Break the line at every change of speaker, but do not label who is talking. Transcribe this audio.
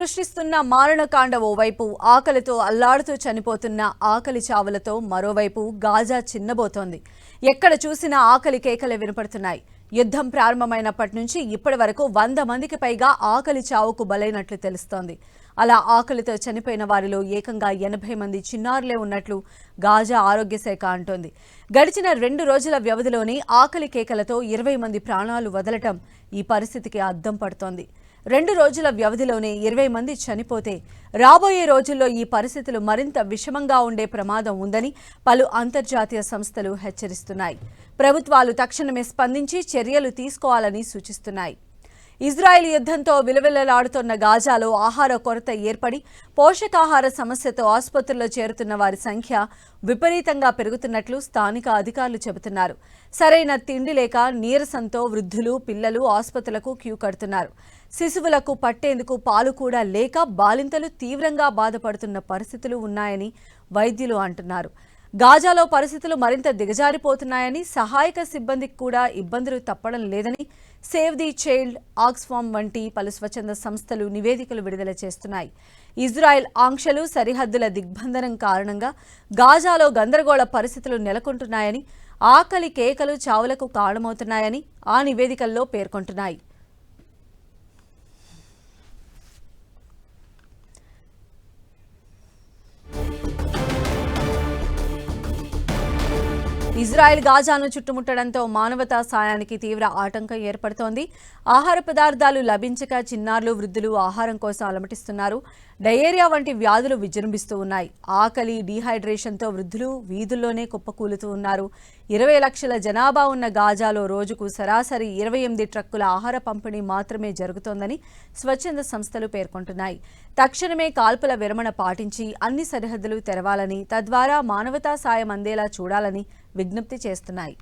సృష్టిస్తున్న మారణకాండ ఓవైపు ఆకలితో అల్లాడుతూ చనిపోతున్న ఆకలి చావులతో మరోవైపు గాజా చిన్నబోతోంది. ఎక్కడ చూసినా ఆకలి కేకలే వినపడుతున్నాయి. యుద్ధం ప్రారంభమైనప్పటి నుంచి ఇప్పటి వరకు 100 మందికి పైగా ఆకలి చావుకు బలైనట్లు తెలుస్తోంది. అలా ఆకలితో చనిపోయిన వారిలో ఏకంగా 80 మంది చిన్నారులే ఉన్నట్లు గాజా ఆరోగ్య శాఖ అంటోంది. గడిచిన 2 రోజుల వ్యవధిలోనే ఆకలి కేకలతో 20 మంది ప్రాణాలు వదలటం ఈ పరిస్థితికి అద్దం పడుతోంది. 2 రోజుల వ్యవధిలోనే 20 మంది చనిపోతే రాబోయే రోజుల్లో ఈ పరిస్థితులు మరింత విషమంగా ఉండే ప్రమాదం ఉందని పలు అంతర్జాతీయ సంస్థలు హెచ్చరిస్తున్నాయి. ప్రభుత్వాలు తక్షణమే స్పందించి చర్యలు తీసుకోవాలని సూచిస్తున్నాయి. ఇజ్రాయెల్ యుద్ధంతో విలవిలలాడుతున్న గాజాలో ఆహార కొరత ఏర్పడి పోషకాహార సమస్యతో ఆసుపత్రుల్లో చేరుతున్న వారి సంఖ్య విపరీతంగా పెరుగుతున్నట్లు స్థానిక అధికారులు చెబుతున్నారు. సరైన తిండి లేక నీరసంతో వృద్ధులు, పిల్లలు ఆసుపత్రులకు క్యూ కడుతున్నారు. శిశువులకు పట్టేందుకు పాలు కూడా లేక బాలింతలు తీవ్రంగా బాధపడుతున్న పరిస్థితులు ఉన్నాయని వైద్యులు అంటున్నారు. గాజాలో పరిస్థితులు మరింత దిగజారిపోతున్నాయని, సహాయక సిబ్బందికి కూడా ఇబ్బందులు తప్పడం లేదని సేవ్ ది చైల్డ్, ఆక్స్ఫామ్ వంటి పలు స్వచ్ఛంద సంస్థలు నివేదికలు విడుదల చేస్తున్నాయి. ఇజ్రాయెల్ ఆంక్షలు, సరిహద్దుల దిగ్బంధనం కారణంగా గాజాలో గందరగోళ పరిస్థితులు నెలకొంటున్నాయని, ఆకలి కేకలు చావులకు కారణమవుతున్నాయని ఆ నివేదికల్లో పేర్కొంటున్నాయి. ఇజ్రాయెల్ గాజాను చుట్టుముట్టడంతో మానవతా సాయానికి తీవ్ర ఆటంకం ఏర్పడుతోంది. ఆహార పదార్థాలు లభించక చిన్నారులు, వృద్ధులు ఆహారం కోసం అలమటిస్తున్నారు. డయేరియా వంటి వ్యాధులు విజృంభిస్తూ ఉన్నాయి. ఆకలి, డీహైడ్రేషన్తో వృద్ధులు వీధుల్లోనే కుప్పకూలుతూ ఉన్నారు. 20 లక్షల జనాభా ఉన్న గాజాలో రోజుకు సరాసరి 28 ట్రక్కుల ఆహార పంపిణీ మాత్రమే జరుగుతోందని స్వచ్ఛంద సంస్థలు పేర్కొంటున్నాయి. తక్షణమే కాల్పుల విరమణ పాటించి అన్ని సరిహద్దులు తెరవాలని, తద్వారా మానవతా సాయం అందేలా చూడాలని విజ్ఞప్తి చేస్తున్నాయి.